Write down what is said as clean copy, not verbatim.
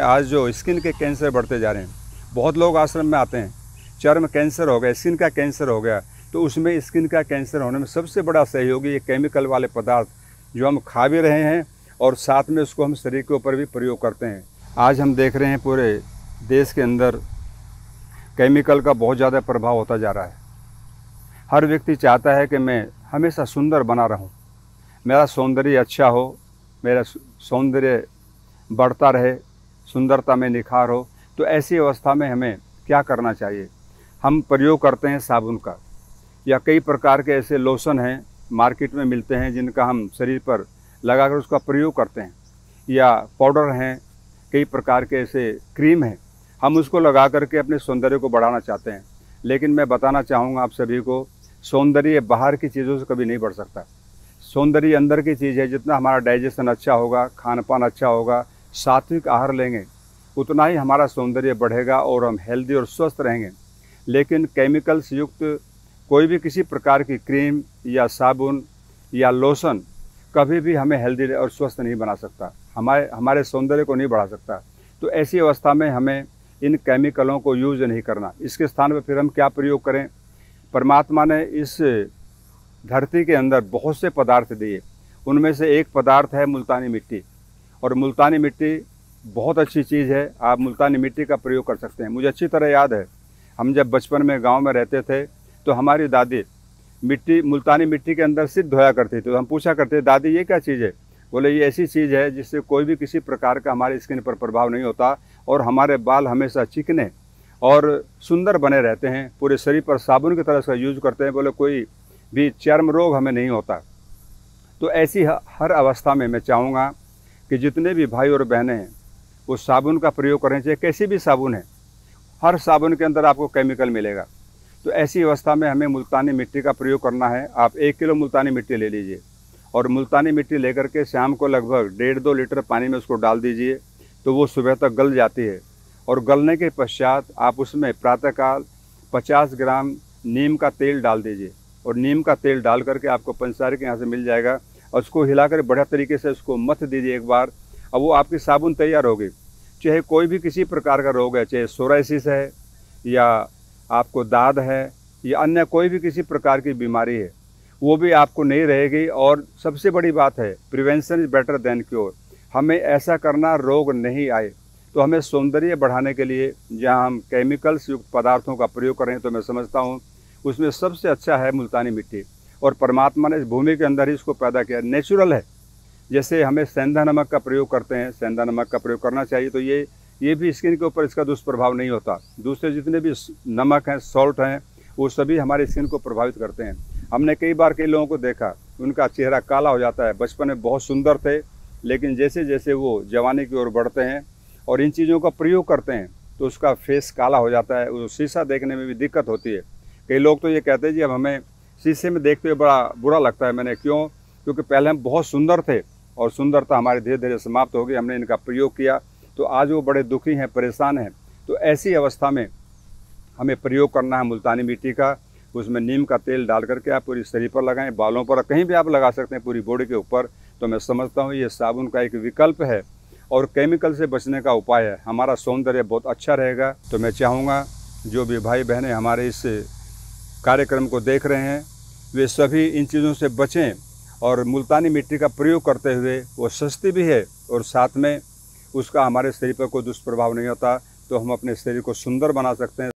आज जो स्किन के कैंसर बढ़ते जा रहे हैं, बहुत लोग आश्रम में आते हैं, चर्म कैंसर हो गया, स्किन का कैंसर हो गया, तो उसमें स्किन का कैंसर होने में सबसे बड़ा सहयोगी ये केमिकल वाले पदार्थ जो हम खा भी रहे हैं और साथ में उसको हम शरीर के ऊपर भी प्रयोग करते हैं। आज हम देख रहे हैं पूरे देश के अंदर केमिकल का बहुत ज़्यादा प्रभाव होता जा रहा है। हर व्यक्ति चाहता है कि मैं हमेशा सुंदर बना रहूं, मेरा सौंदर्य अच्छा हो, मेरा सौंदर्य बढ़ता रहे, सुंदरता में निखार हो। तो ऐसी अवस्था में हमें क्या करना चाहिए? हम प्रयोग करते हैं साबुन का, या कई प्रकार के ऐसे लोशन हैं मार्केट में मिलते हैं जिनका हम शरीर पर लगाकर उसका प्रयोग करते हैं, या पाउडर हैं, कई प्रकार के ऐसे क्रीम हैं, हम उसको लगा करके अपने सौंदर्य को बढ़ाना चाहते हैं। लेकिन मैं बताना चाहूँगा आप सभी को, सौंदर्य बाहर की चीज़ों से कभी नहीं बढ़ सकता। सौंदर्य अंदर की चीज़ है। जितना हमारा डाइजेशन अच्छा होगा, खान पान अच्छा होगा, सात्विक आहार लेंगे, उतना ही हमारा सौंदर्य बढ़ेगा और हम हेल्दी और स्वस्थ रहेंगे। लेकिन केमिकल्स युक्त कोई भी किसी प्रकार की क्रीम या साबुन या लोशन कभी भी हमें हेल्दी और स्वस्थ नहीं बना सकता, हमारे सौंदर्य को नहीं बढ़ा सकता। तो ऐसी अवस्था में हमें इन केमिकलों को यूज़ नहीं करना। इसके स्थान पर फिर हम क्या प्रयोग करें? परमात्मा ने इस धरती के अंदर बहुत से पदार्थ दिए, उनमें से एक पदार्थ है मुल्तानी मिट्टी। और मुल्तानी मिट्टी बहुत अच्छी चीज़ है, आप मुल्तानी मिट्टी का प्रयोग कर सकते हैं। मुझे अच्छी तरह याद है, हम जब बचपन में गांव में रहते थे तो हमारी दादी मुल्तानी मिट्टी के अंदर सिर धोया करती थी। तो हम पूछा करते, दादी ये क्या चीज़ है? बोले ये ऐसी चीज़ है जिससे कोई भी किसी प्रकार का हमारे स्किन पर प्रभाव नहीं होता और हमारे बाल हमेशा चिकने और सुंदर बने रहते हैं। पूरे शरीर पर साबुन की तरह इसका यूज करते हैं, बोले कोई भी चर्म रोग हमें नहीं होता। तो ऐसी हर अवस्था में मैं चाहूँगा कि जितने भी भाई और बहनें हैं वो साबुन का प्रयोग करें, चाहे कैसी भी साबुन है। हर साबुन के अंदर आपको केमिकल मिलेगा। तो ऐसी अवस्था में हमें मुल्तानी मिट्टी का प्रयोग करना है। आप 1 किलो मुल्तानी मिट्टी ले लीजिए और मुल्तानी मिट्टी लेकर के शाम को लगभग 1.5-2 लीटर पानी में उसको डाल दीजिए, तो वो सुबह तक गल जाती है। और गलने के पश्चात आप उसमें प्रातःकाल 50 ग्राम नीम का तेल डाल दीजिए, और नीम का तेल डाल करके आपको पंचसारी के यहाँ से मिल जाएगा, और उसको हिलाकर बढ़िया तरीके से उसको मथ दीजिए एक बार। अब वो आपकी साबुन तैयार होगी। चाहे कोई भी किसी प्रकार का रोग है, चाहे सोराइसिस है या आपको दाद है या अन्य कोई भी किसी प्रकार की बीमारी है, वो भी आपको नहीं रहेगी। और सबसे बड़ी बात है, prevention is better than cure. हमें ऐसा करना रोग नहीं आए। तो हमें सौंदर्य बढ़ाने के लिए जहाँ हम केमिकल्स युक्त पदार्थों का प्रयोग कर रहे हैं, तो मैं समझता हूँ उसमें सबसे अच्छा है मुल्तानी मिट्टी। और परमात्मा ने इस भूमि के अंदर ही इसको पैदा किया, नेचुरल है। जैसे हमें सेंधा नमक का प्रयोग करते हैं, सेंधा नमक का प्रयोग करना चाहिए, तो ये भी स्किन के ऊपर इसका दुष्प्रभाव नहीं होता। दूसरे जितने भी नमक हैं, सॉल्ट हैं, वो सभी हमारे स्किन को प्रभावित करते हैं। हमने कई बार कई लोगों को देखा, उनका चेहरा काला हो जाता है। बचपन में बहुत सुंदर थे, लेकिन जैसे जैसे वो जवानी की ओर बढ़ते हैं और इन चीज़ों का प्रयोग करते हैं तो उसका फेस काला हो जाता है, वो शीशा देखने में भी दिक्कत होती है। कई लोग तो ये कहते हैं जी अब हमें शीशे में देखते हुए बड़ा बुरा लगता है। मैंने क्यों? क्योंकि पहले हम बहुत सुंदर थे और सुंदरता हमारी धीरे धीरे समाप्त हो गई। हमने इनका प्रयोग किया तो आज वो बड़े दुखी हैं, परेशान हैं। तो ऐसी अवस्था में हमें प्रयोग करना है मुल्तानी मिट्टी का। उसमें नीम का तेल डाल करके आप पूरी शरीर पर लगाएं, बालों पर, कहीं भी आप लगा सकते हैं, पूरी बॉडी के ऊपर। तो मैं समझता हूँ ये साबुन का एक विकल्प है और केमिकल से बचने का उपाय है। हमारा सौंदर्य बहुत अच्छा रहेगा। तो मैं चाहूँगा जो भी भाई बहनें हमारे इस कार्यक्रम को देख रहे हैं वे सभी इन चीज़ों से बचें और मुल्तानी मिट्टी का प्रयोग करते हुए, वो सस्ती भी है और साथ में उसका हमारे शरीर पर कोई दुष्प्रभाव नहीं होता। तो हम अपने शरीर को सुंदर बना सकते हैं।